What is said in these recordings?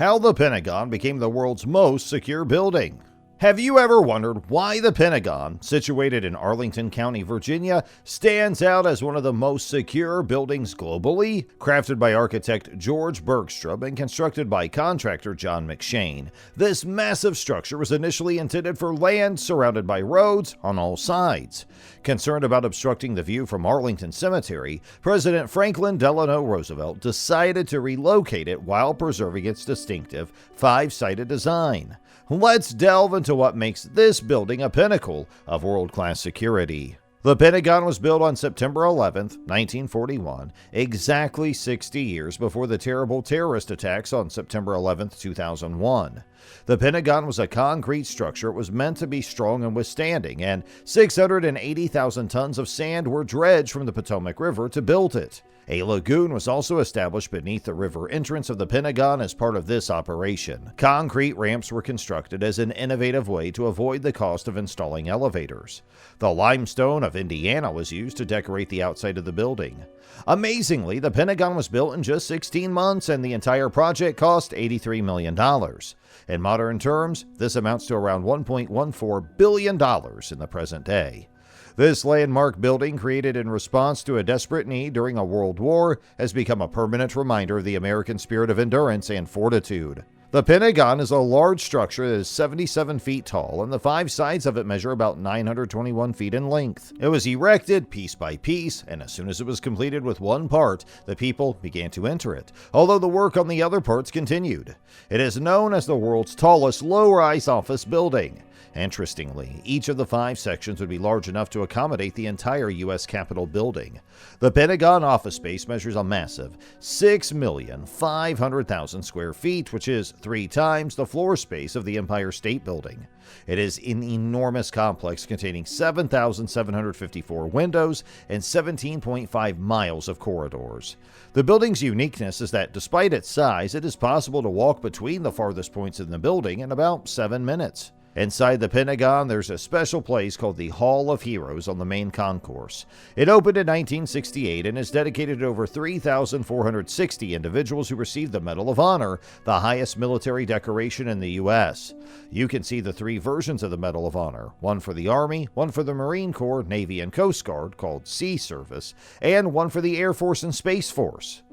How the Pentagon became the world's most secure building. Have you ever wondered why the Pentagon, situated in Arlington County, Virginia, stands out as one of the most secure buildings globally? Crafted by architect George Bergstrom and constructed by contractor John McShane, this massive structure was initially intended for land surrounded by roads on all sides. Concerned about obstructing the view from Arlington Cemetery, President Franklin Delano Roosevelt decided to relocate it while preserving its distinctive five-sided design. Let's delve into what makes this building a pinnacle of world-class security. The Pentagon was built on September 11, 1941, exactly 60 years before the terrible terrorist attacks on September 11, 2001. The Pentagon was a concrete structure. It was meant to be strong and withstanding, and 680,000 tons of sand were dredged from the Potomac River to build it. A lagoon was also established beneath the river entrance of the Pentagon as part of this operation. Concrete ramps were constructed as an innovative way to avoid the cost of installing elevators. The limestone of Indiana was used to decorate the outside of the building. Amazingly, the Pentagon was built in just 16 months, and the entire project cost $83 million. In modern terms, this amounts to around $1.14 billion in the present day. This landmark building, created in response to a desperate need during a world war, has become a permanent reminder of the American spirit of endurance and fortitude. The Pentagon is a large structure that is 77 feet tall, and the five sides of it measure about 921 feet in length. It was erected piece by piece, and as soon as it was completed with one part, the people began to enter it, although the work on the other parts continued. It is known as the world's tallest low-rise office building. Interestingly, each of the five sections would be large enough to accommodate the entire U.S. Capitol building. The Pentagon office space measures a massive 6,500,000 square feet, which is 3 times the floor space of the Empire State Building. It is an enormous complex containing 7,754 windows and 17.5 miles of corridors. The building's uniqueness is that despite its size, it is possible to walk between the farthest points in the building in about 7 minutes. Inside the Pentagon, there's a special place called the Hall of Heroes on the main concourse. It opened in 1968 and is dedicated to over 3,460 individuals who received the Medal of Honor, the highest military decoration in the U.S. You can see the 3 versions of the Medal of Honor, one for the Army, one for the Marine Corps, Navy, and Coast Guard, called Sea Service, and one for the Air Force and Space Force.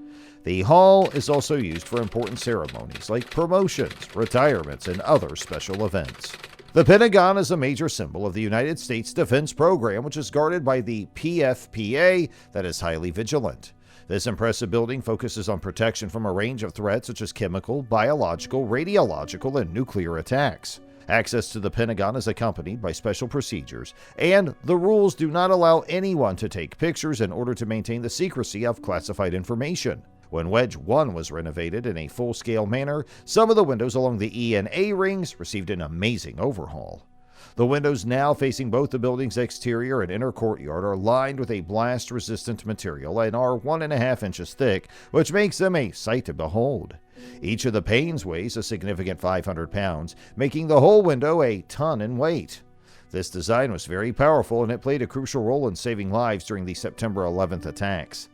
The hall is also used for important ceremonies like promotions, retirements, and other special events. The Pentagon is a major symbol of the United States Defense Program, which is guarded by the PFPA that is highly vigilant. This impressive building focuses on protection from a range of threats such as chemical, biological, radiological, and nuclear attacks. Access to the Pentagon is accompanied by special procedures, and the rules do not allow anyone to take pictures in order to maintain the secrecy of classified information. When Wedge 1 was renovated in a full-scale manner, some of the windows along the E and A rings received an amazing overhaul. The windows now facing both the building's exterior and inner courtyard are lined with a blast-resistant material and are 1.5 inches thick, which makes them a sight to behold. Each of the panes weighs a significant 500 pounds, making the whole window a ton in weight. This design was very powerful, and it played a crucial role in saving lives during the September 11th attacks.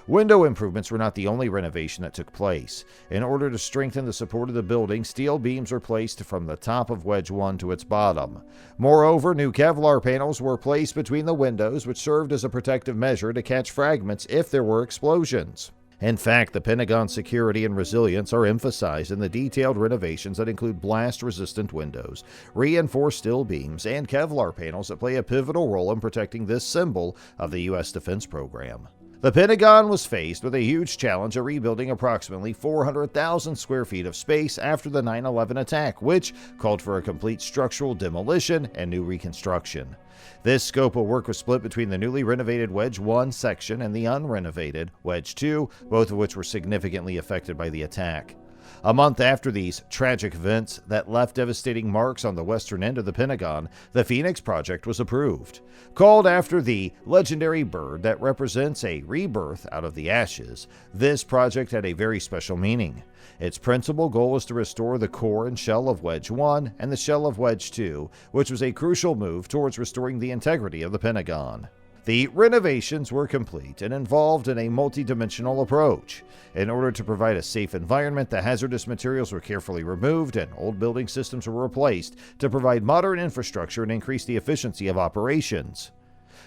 Window improvements were not the only renovation that took place. In order to strengthen the support of the building, steel beams were placed from the top of Wedge 1 to its bottom. Moreover, new Kevlar panels were placed between the windows, which served as a protective measure to catch fragments if there were explosions. In fact, the Pentagon's security and resilience are emphasized in the detailed renovations that include blast-resistant windows, reinforced steel beams, and Kevlar panels that play a pivotal role in protecting this symbol of the U.S. defense program. The Pentagon was faced with a huge challenge of rebuilding approximately 400,000 square feet of space after the 9/11 attack, which called for a complete structural demolition and new reconstruction. This scope of work was split between the newly renovated Wedge 1 section and the unrenovated Wedge 2, both of which were significantly affected by the attack. A month after these tragic events that left devastating marks on the western end of the Pentagon, the Phoenix Project was approved. Called after the legendary bird that represents a rebirth out of the ashes, this project had a very special meaning. Its principal goal was to restore the core and shell of Wedge 1 and the shell of Wedge 2, which was a crucial move towards restoring the integrity of the Pentagon. The renovations were complete and involved in a multidimensional approach. In order to provide a safe environment, the hazardous materials were carefully removed and old building systems were replaced to provide modern infrastructure and increase the efficiency of operations.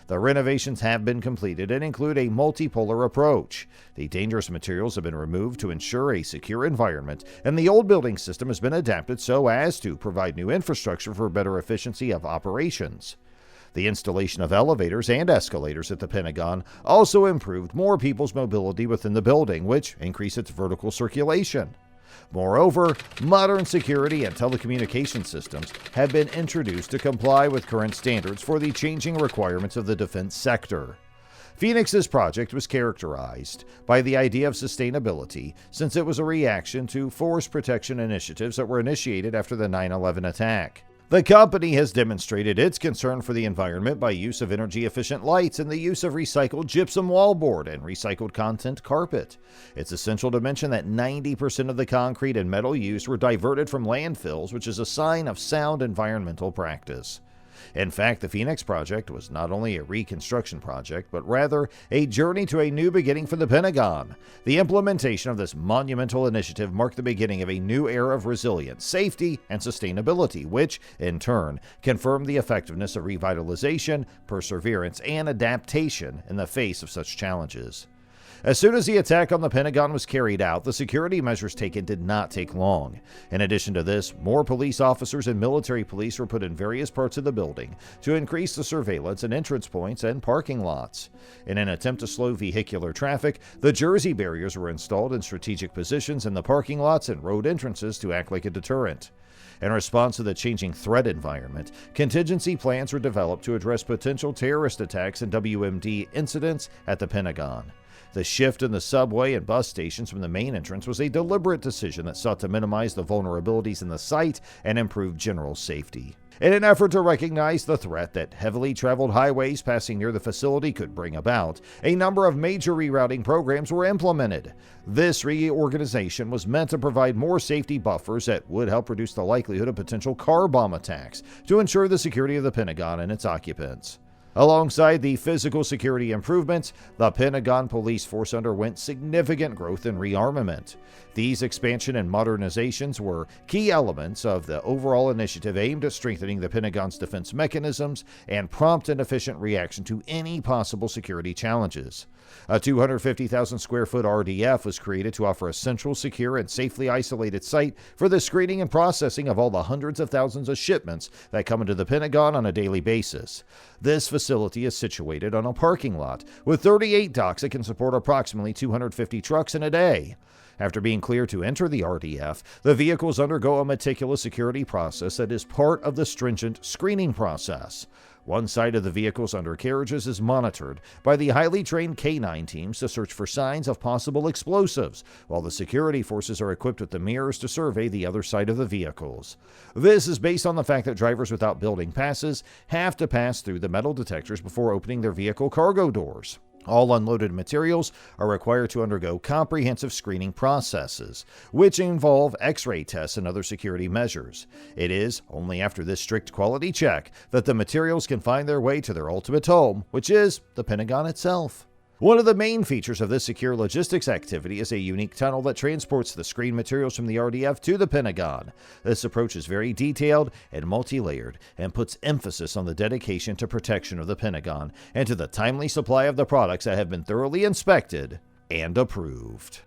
The renovations have been completed and include a multipolar approach. The dangerous materials have been removed to ensure a secure environment, and the old building system has been adapted so as to provide new infrastructure for better efficiency of operations. The installation of elevators and escalators at the Pentagon also improved more people's mobility within the building, which increased its vertical circulation. Moreover, modern security and telecommunication systems have been introduced to comply with current standards for the changing requirements of the defense sector. Phoenix's project was characterized by the idea of sustainability, since it was a reaction to force protection initiatives that were initiated after the 9/11 attack. The company has demonstrated its concern for the environment by use of energy-efficient lights and the use of recycled gypsum wallboard and recycled content carpet. It's essential to mention that 90% of the concrete and metal used were diverted from landfills, which is a sign of sound environmental practice. In fact, the Phoenix project was not only a reconstruction project, but rather a journey to a new beginning for the Pentagon. The implementation of this monumental initiative marked the beginning of a new era of resilience, safety, and sustainability, which, in turn, confirmed the effectiveness of revitalization, perseverance, and adaptation in the face of such challenges. As soon as the attack on the Pentagon was carried out, the security measures taken did not take long. In addition to this, more police officers and military police were put in various parts of the building to increase the surveillance at entrance points and parking lots. In an attempt to slow vehicular traffic, the Jersey barriers were installed in strategic positions in the parking lots and road entrances to act like a deterrent. In response to the changing threat environment, contingency plans were developed to address potential terrorist attacks and WMD incidents at the Pentagon. The shift in the subway and bus stations from the main entrance was a deliberate decision that sought to minimize the vulnerabilities in the site and improve general safety. In an effort to recognize the threat that heavily traveled highways passing near the facility could bring about, a number of major rerouting programs were implemented. This reorganization was meant to provide more safety buffers that would help reduce the likelihood of potential car bomb attacks to ensure the security of the Pentagon and its occupants. Alongside the physical security improvements, the Pentagon police force underwent significant growth and rearmament. These expansion and modernizations were key elements of the overall initiative aimed at strengthening the Pentagon's defense mechanisms and prompt and efficient reaction to any possible security challenges. A 250,000 square foot RDF was created to offer a central, secure, and safely isolated site for the screening and processing of all the hundreds of thousands of shipments that come into the Pentagon on a daily basis. This facility is situated on a parking lot with 38 docks that can support approximately 250 trucks in a day. After being cleared to enter the RDF, the vehicles undergo a meticulous security process that is part of the stringent screening process. One side of the vehicle's undercarriages is monitored by the highly trained K-9 teams to search for signs of possible explosives, while the security forces are equipped with the mirrors to survey the other side of the vehicles. This is based on the fact that drivers without building passes have to pass through the metal detectors before opening their vehicle cargo doors. All unloaded materials are required to undergo comprehensive screening processes, which involve X-ray tests and other security measures. It is only after this strict quality check that the materials can find their way to their ultimate home, which is the Pentagon itself. One of the main features of this secure logistics activity is a unique tunnel that transports the screen materials from the RDF to the Pentagon. This approach is very detailed and multi-layered and puts emphasis on the dedication to protection of the Pentagon and to the timely supply of the products that have been thoroughly inspected and approved.